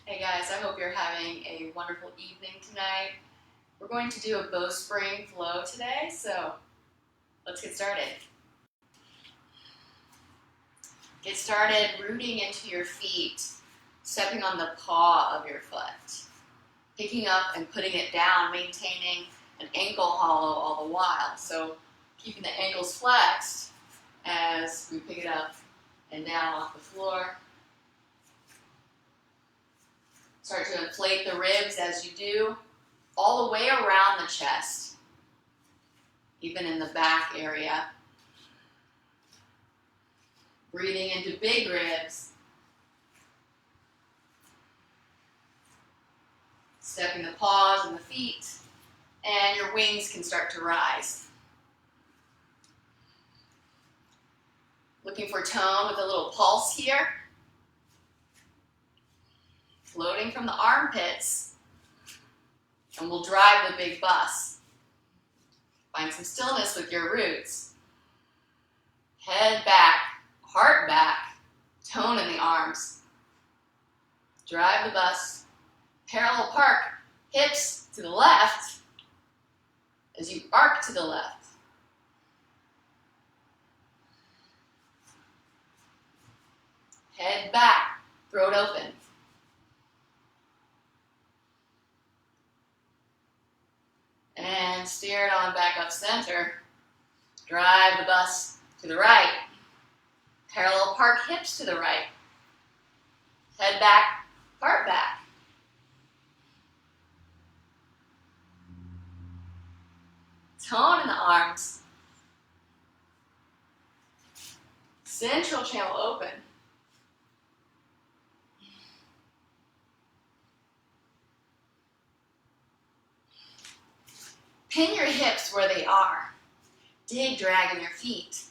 Hey guys, I hope you're having a wonderful evening tonight. We're going to do a Bowspring flow today, so let's get started. Get started rooting into your feet, stepping on the paw of your foot, picking up and putting it down, maintaining an ankle hollow all the while. So keeping the ankles flexed as we pick it up and down off the floor. Start to inflate the ribs as you do, all the way around the chest, even in the back area. Breathing into big ribs. Stepping the paws and the feet, and your wings can start to rise. Looking for tone with a little pulse here. Floating from the armpits, and we'll drive the big bus. Find some stillness with your roots. Head back, heart back, tone in the arms. Drive the bus, parallel park, hips to the left as you arc to the left. Head back, throat open. And steer it on back up center. Drive the bus to the right. Parallel park hips to the right. Head back, heart back. Tone in the arms. Central channel open. Pin your hips where they are. Dig, drag in your feet.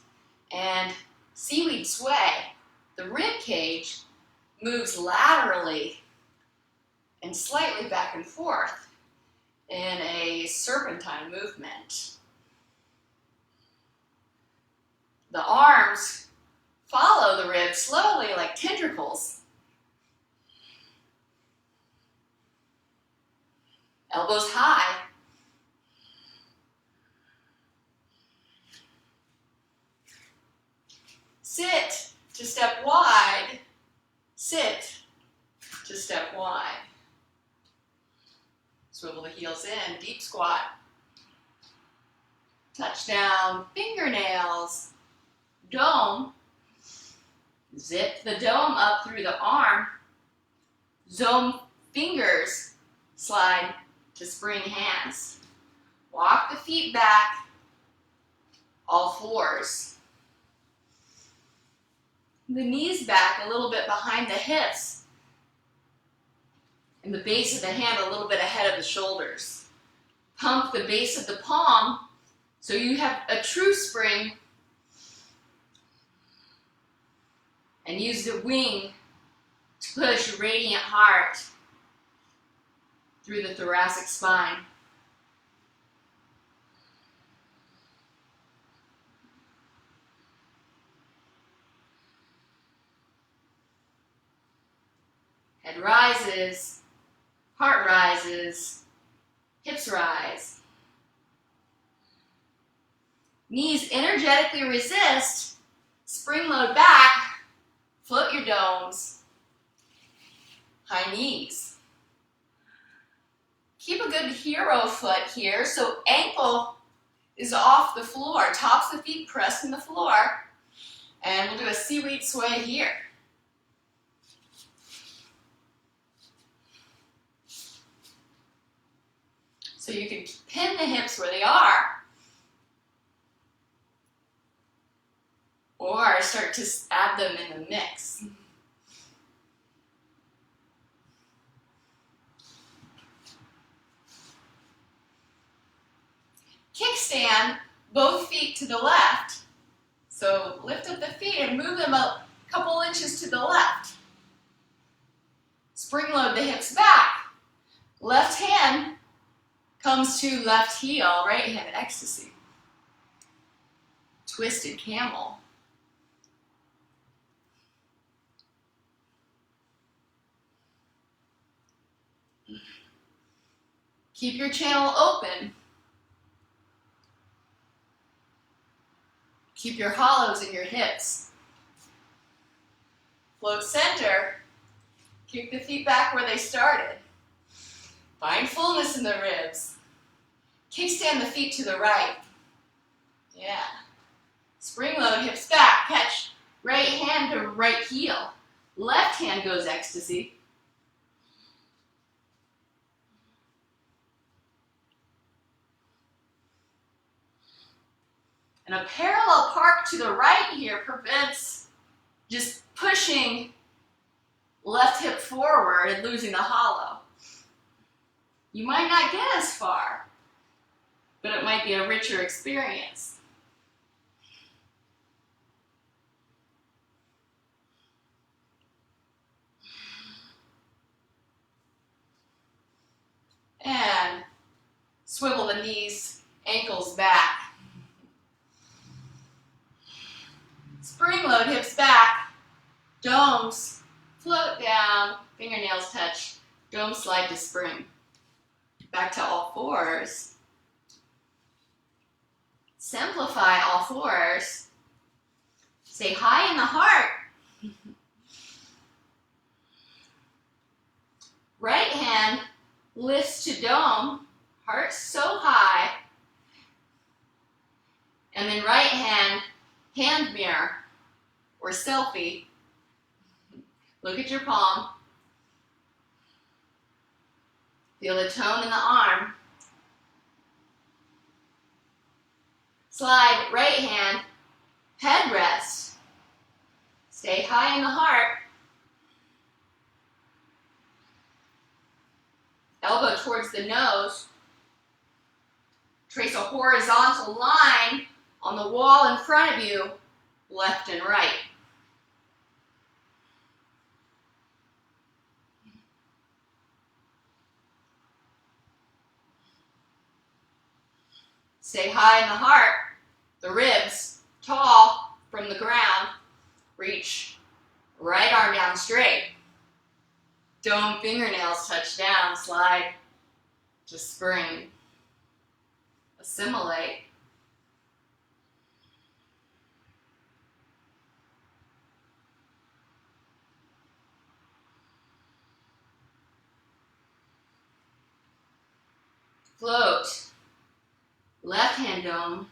And seaweed sway. The rib cage moves laterally and slightly back and forth in a serpentine movement. The arms follow the ribs slowly like tendrils. Elbows high. Sit to step wide, sit to step wide. Swivel the heels in, deep squat. Touch down, fingernails, dome. Zip the dome up through the arm. Zone fingers, slide to spring hands. Walk the feet back, all fours. The knees back a little bit behind the hips, and the base of the hand a little bit ahead of the shoulders. Pump the base of the palm so you have a true spring, and use the wing to push radiant heart through the thoracic spine. Head rises, heart rises, hips rise. Knees energetically resist, spring load back, float your domes, high knees. Keep a good hero foot here, so ankle is off the floor, tops of the feet pressed in the floor, and we'll do a seaweed sway here. So you can pin the hips where they are, or start to add them in the mix. Kickstand, both feet to the left. So lift up the feet and move them a couple inches to the left. Spring load the hips back. Left hand comes to left heel, right hand ecstasy. Twisted camel. Keep your channel open. Keep your hollows in your hips. Float center. Kick the feet back where they started. Find fullness in the ribs. Kickstand the feet to the right. Yeah. Spring load, hips back. Catch right hand to right heel. Left hand goes ecstasy. And a parallel park to the right here prevents just pushing left hip forward and losing the hollow. You might not get as far, but it might be a richer experience. And swivel the knees, ankles back. Spring load, hips back. Domes, float down, fingernails touch. Dome slide to spring. Back to all fours. Simplify all fours. Stay high in the heart. Right hand lifts to dome, heart so high. And then right hand, hand mirror or selfie. Look at your palm. Feel the tone in the arm. Slide right hand, head rest. Stay high in the heart. Elbow towards the nose. Trace a horizontal line on the wall in front of you, left and right. Stay high in the heart, the ribs tall from the ground. Reach right arm down straight. Dome fingernails touch down, slide to spring. Assimilate. Float. Left hand dome.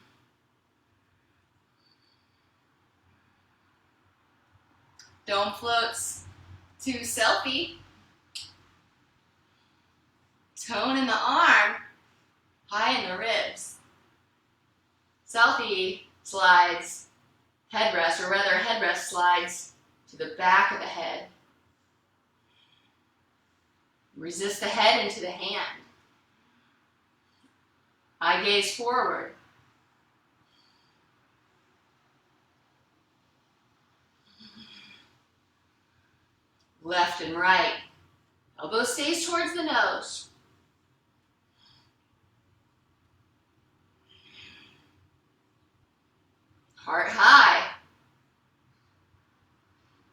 Dome floats to selfie. Tone in the arm, high in the ribs. Selfie slides headrest, or rather headrest slides to the back of the head. Resist the head into the hand. Eye gaze forward. Left and right. Elbow stays towards the nose. Heart high.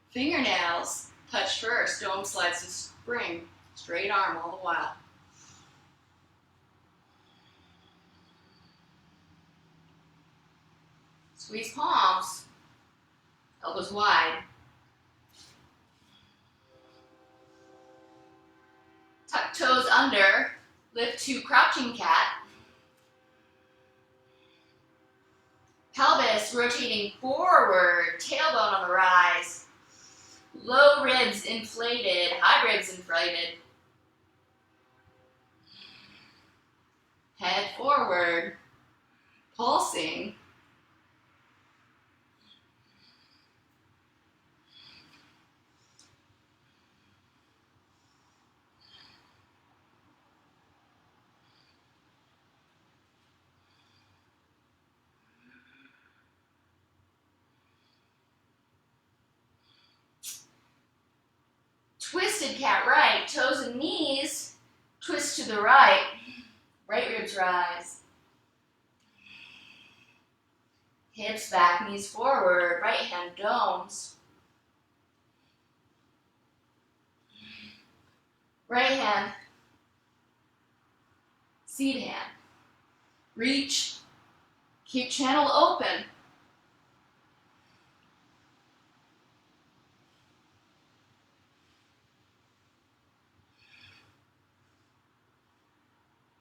Fingernails touch first. Dome slides to spring. Straight arm all the while. Squeeze palms. Elbows wide. Tuck toes under. Lift to crouching cat. Pelvis rotating forward, tailbone on the rise. Low ribs inflated, high ribs inflated. Head forward, pulsing. Twisted cat right, toes and knees twist to the right. Right ribs rise. Hips back, knees forward, right hand domes. Right hand seed hand. Reach, keep channel open.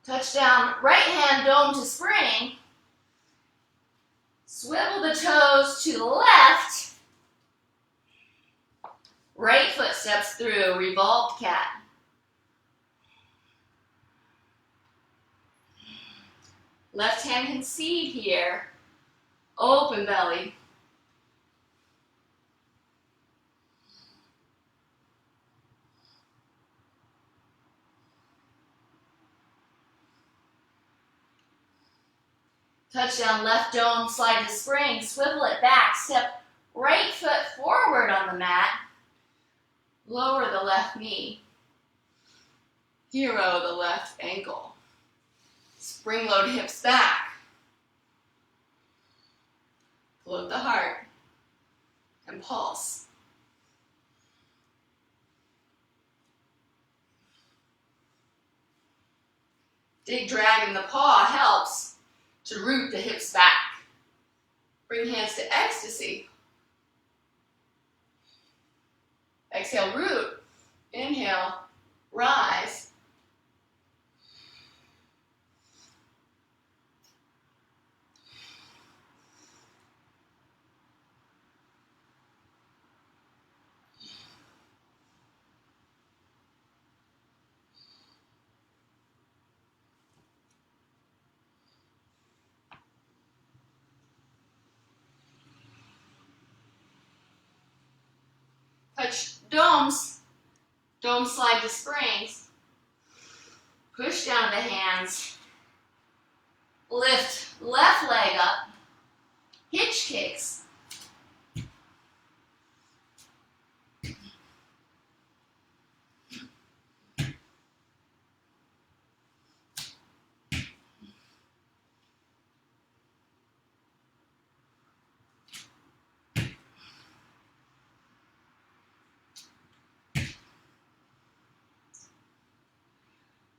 Touchdown, right hand dome to spring. Swivel the toes to the left. Right foot steps through, revolved cat. Left hand can seed here. Open belly. Touchdown, left dome, slide to spring, swivel it back, step right foot forward on the mat, lower the left knee, hero the left ankle, spring load hips back, float the heart, and pulse. Big drag in the paw helps to root the hips back. Bring hands to ecstasy. Exhale, root. Inhale, rise. Touch domes. Dome slide to springs. Push down the hands. Lift left leg up. Hitch kicks.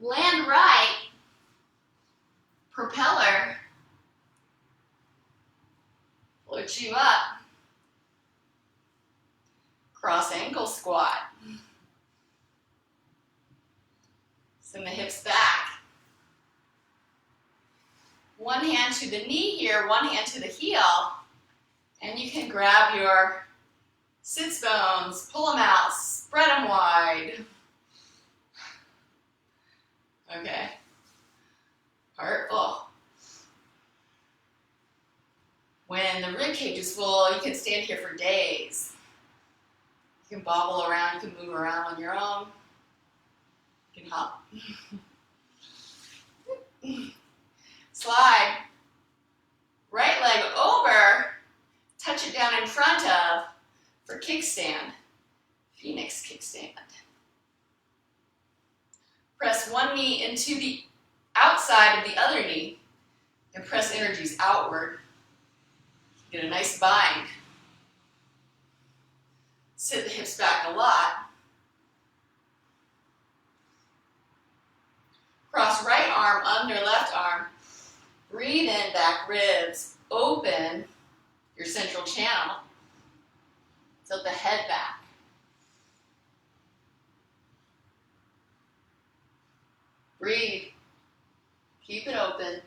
Land right, propeller, float you up, cross ankle squat, send the hips back, one hand to the knee here, one hand to the heel, and you can grab your sits bones, pull them out, spread them wide. Okay, heart full. When the rib cage is full, you can stand here for days. You can bobble around, you can move around on your own. You can hop. Slide. Right leg over, touch it down in front of for kickstand. Phoenix kickstand. Press one knee into the outside of the other knee and press energies outward. Get a nice bind. Sit the hips back a lot. Cross right arm under left arm. Breathe in, back ribs. Open your central channel. Tilt the head back. Breathe. Keep it open.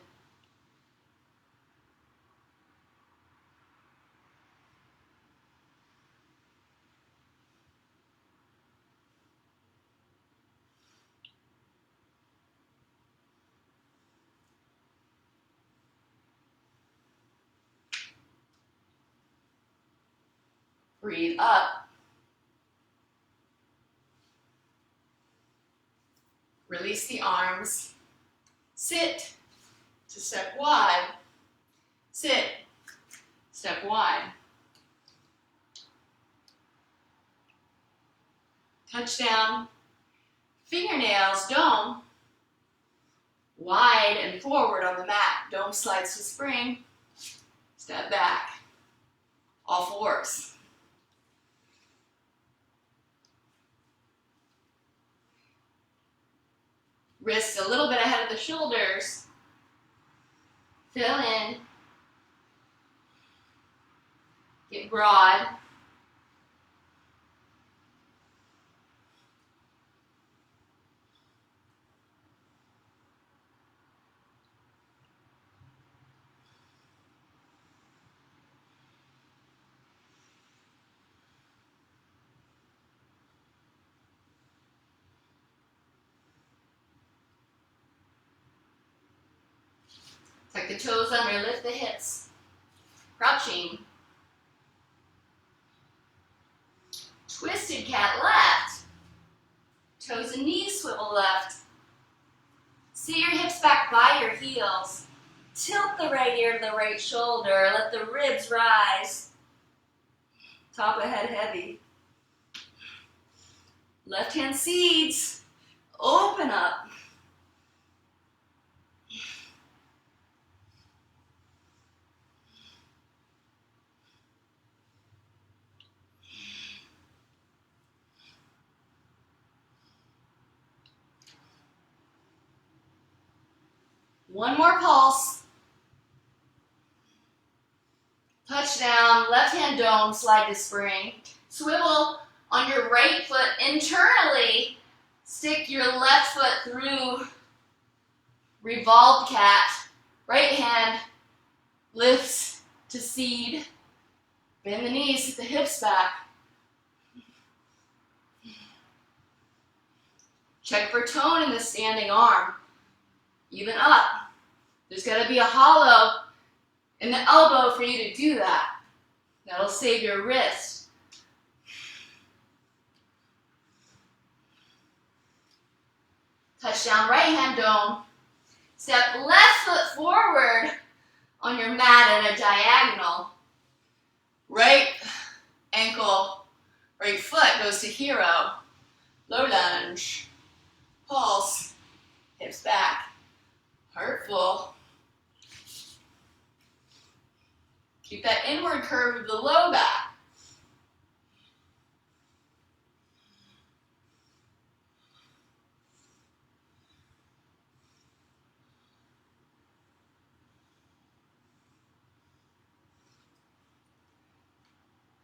Breathe up. Release the arms. Sit to step wide. Sit, step wide. Touchdown. Fingernails, dome. Wide and forward on the mat. Dome slides to spring. Step back. All fours. Wrists a little bit ahead of the shoulders. Fill in. Get broad. Tuck the toes under, lift the hips. Crouching. Twisted cat left. Toes and knees swivel left. See your hips back by your heels. Tilt the right ear to the right shoulder. Let the ribs rise. Top of head heavy. Left hand seeds. Open up. One more pulse. Touchdown, left hand dome, slide to spring. Swivel on your right foot internally. Stick your left foot through revolved cat. Right hand lifts to seed. Bend the knees, sit the hips back. Check for tone in the standing arm. Even up. There's got to be a hollow in the elbow for you to do that. That'll save your wrist. Touchdown, right hand dome. Step left foot forward on your mat in a diagonal. Right ankle, right foot goes to hero. Low lunge. Pulse. Hips back. Heart full. Keep that inward curve of the low back.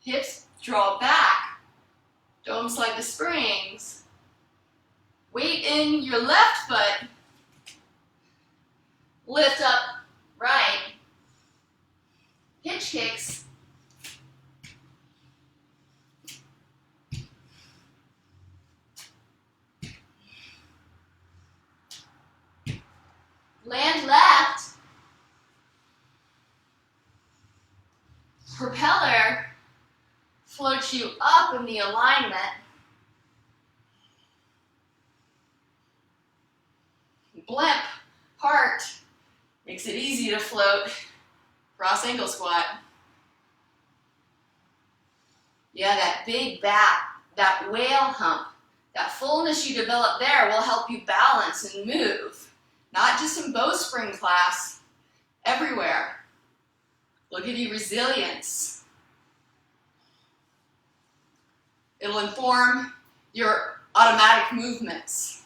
Hips draw back. Dome slide the springs. Weight in your left foot. Lift up right. Hitch kicks. Land left. Propeller floats you up in the alignment. Blimp, heart, makes it easy to float. Cross ankle squat. Yeah, that big back, that whale hump, that fullness you develop there will help you balance and move. Not just in Bowspring class, everywhere. It'll give you resilience. It'll inform your automatic movements.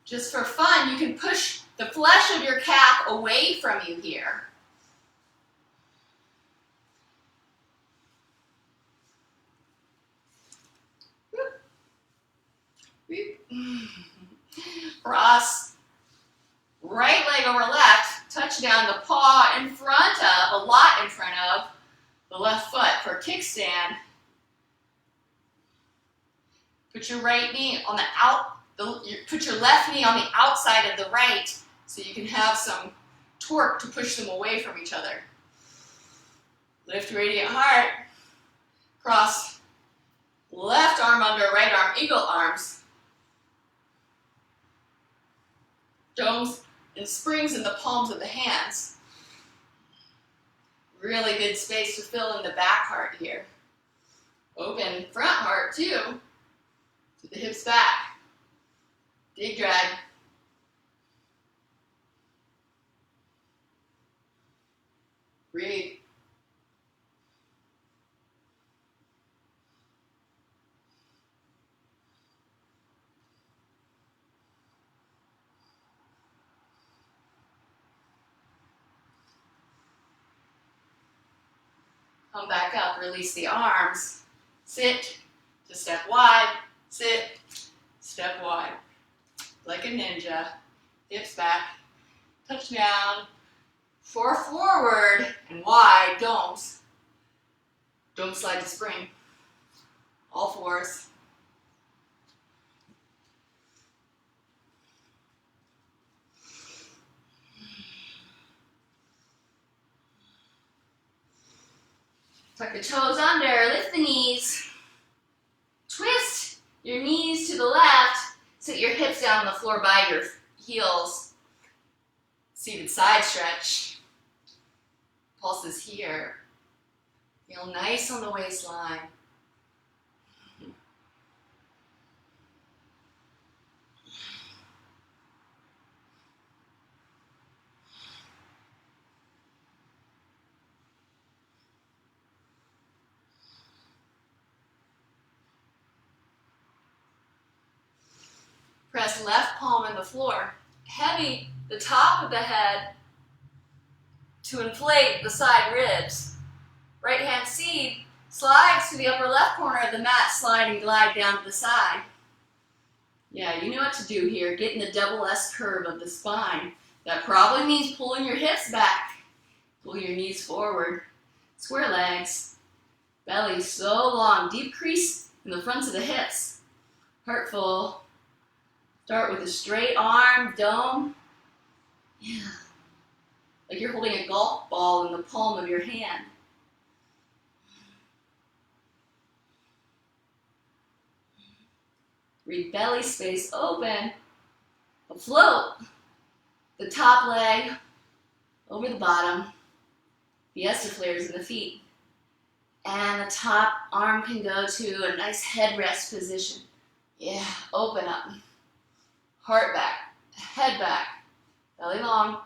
Just for fun, you can push the flesh of your calf away from you here. Cross, right leg over left, touch down the paw in front of, a lot in front of, the left foot for kickstand. Put your right knee on the put your left knee on the outside of the right so you can have some torque to push them away from each other. Lift radiant heart. Cross left arm under right arm, eagle arms. Domes and springs in the palms of the hands. Really good space to fill in the back heart here. Open front heart too. To the hips back. Big drag. Breathe. Come back up, release the arms. Sit to step wide, sit, step wide. Like a ninja. Hips back, touch down, forward and wide, don't slide to spring. All fours. Tuck the toes under, lift the knees. Twist your knees to the left, sit your hips down on the floor by your heels. Seated side stretch. Pulses here. Feel nice on the waistline. Press left palm in the floor. Heavy the top of the head to inflate the side ribs. Right hand seed slides to the upper left corner of the mat, slide and glide down to the side. Yeah, you know what to do here. Get in the double S curve of the spine. That probably means pulling your hips back. Pull your knees forward. Square legs. Belly so long. Deep crease in the fronts of the hips. Heart full. Start with a straight arm, dome. Yeah. Like you're holding a golf ball in the palm of your hand. Breathe belly space open. Float the top leg over the bottom. Fiesta flares in the feet. And the top arm can go to a nice headrest position. Yeah, open up. Heart back, head back, belly long.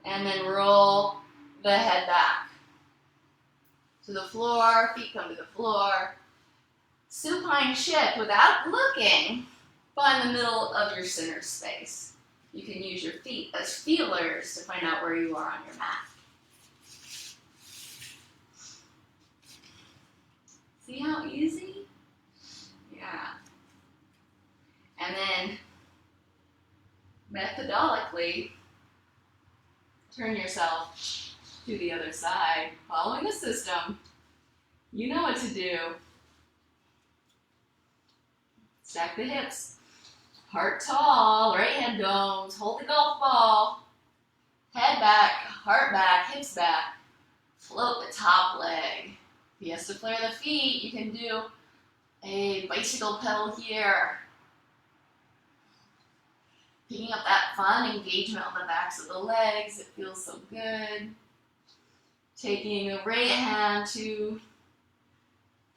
And then roll the head back to the floor, feet come to the floor. Supine shift without looking. Find the middle of your center space. You can use your feet as feelers to find out where you are on your mat. See how easy? Yeah. And then methodically turn yourself to the other side, following the system. You know what to do. Stack the hips. Heart tall, right hand domes. Hold the golf ball. Head back, heart back, hips back. Float the top leg. Fiesta flare the feet. You can do a bicycle pedal here. Picking up that fun engagement on the backs of the legs. It feels so good. Taking the right hand to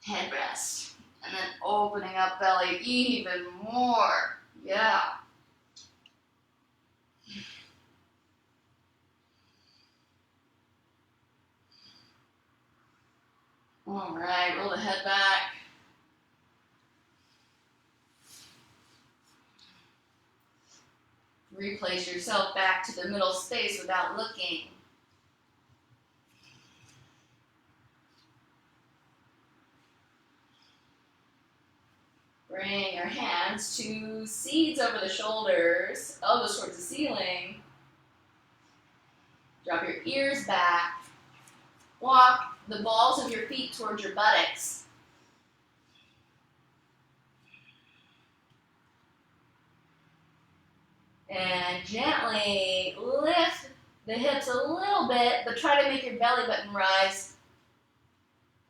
headrest. And then opening up belly even more. Yeah. All right, roll the head back. Replace yourself back to the middle space without looking. Bring your hands to seeds over the shoulders, elbows towards the ceiling. Drop your ears back. Walk the balls of your feet towards your buttocks. And gently lift the hips a little bit, but try to make your belly button rise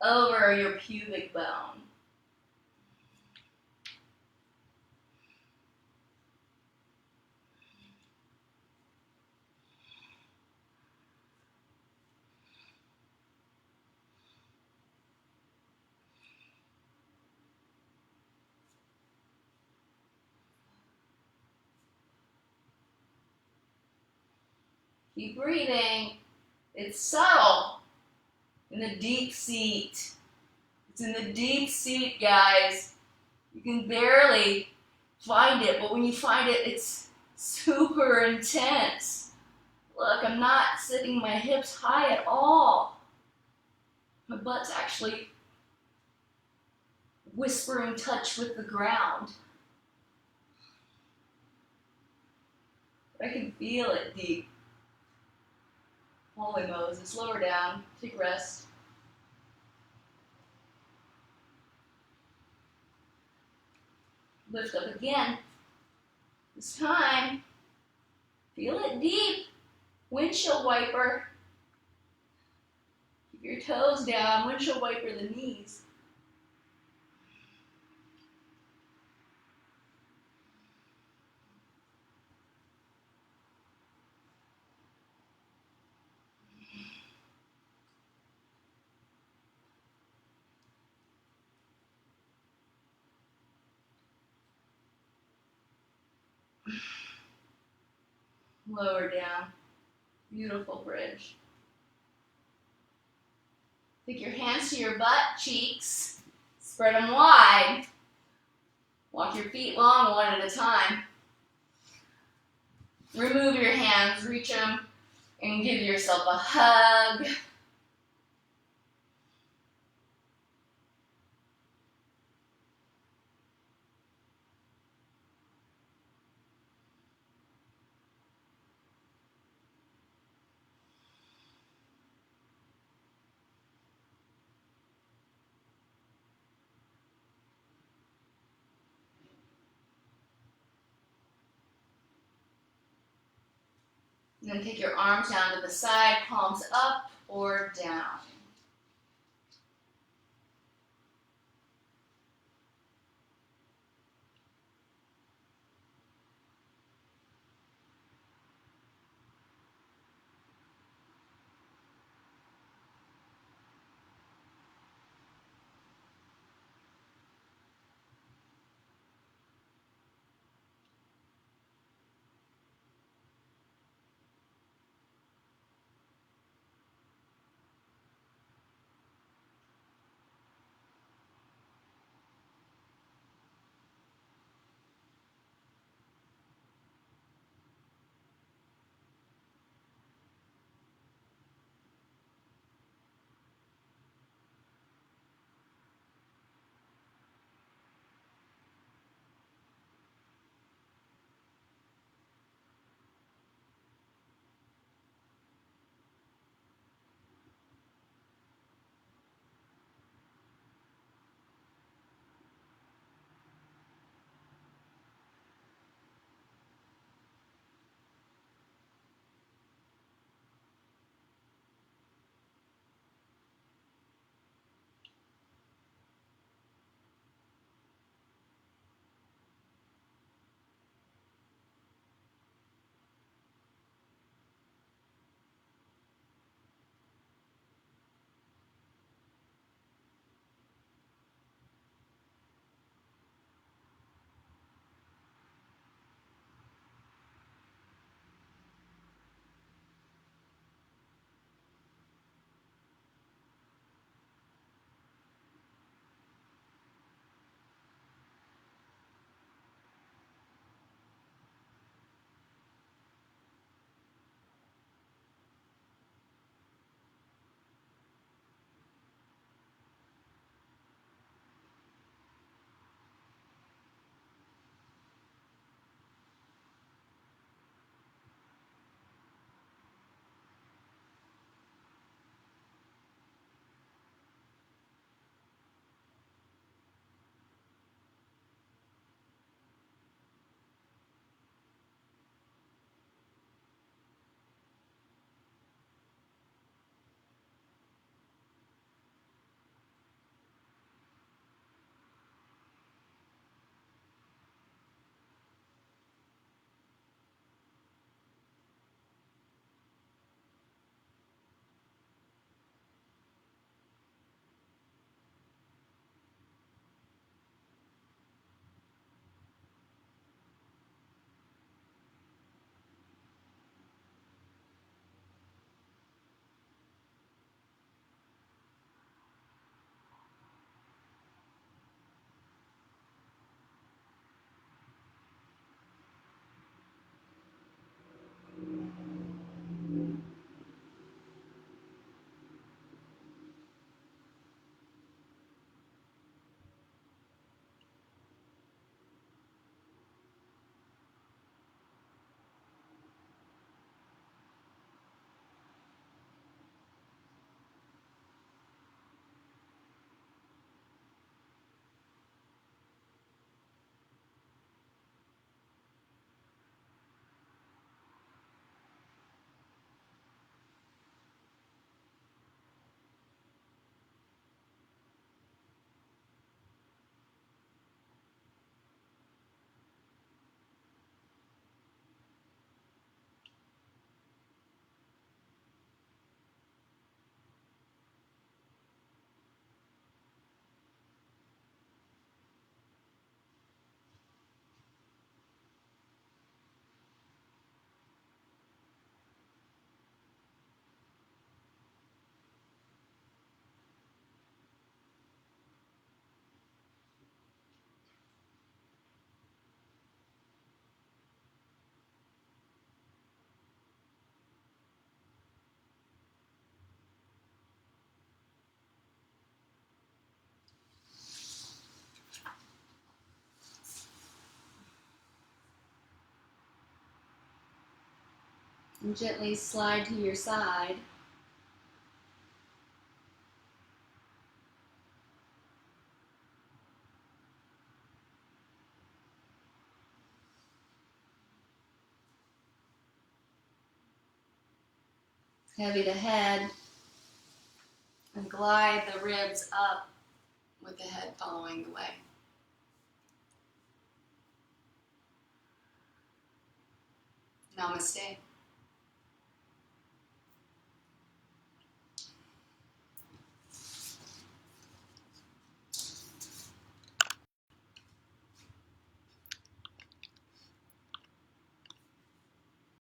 over your pubic bone. Keep breathing. It's subtle. In the deep seat. It's in the deep seat, guys. You can barely find it, but when you find it, it's super intense. Look, I'm not sitting my hips high at all. My butt's actually whispering touch with the ground. I can feel it deep. Holy Moses, lower down, take rest. Lift up again. This time, feel it deep. Windshield wiper. Keep your toes down, windshield wiper the knees. Lower down. Beautiful bridge. Take your hands to your butt cheeks. Spread them wide. Walk your feet long one at a time. Remove your hands, reach them, and give yourself a hug. And then take your arms down to the side, palms up or down. And gently slide to your side. Heavy the head and glide the ribs up with the head following the way. Namaste.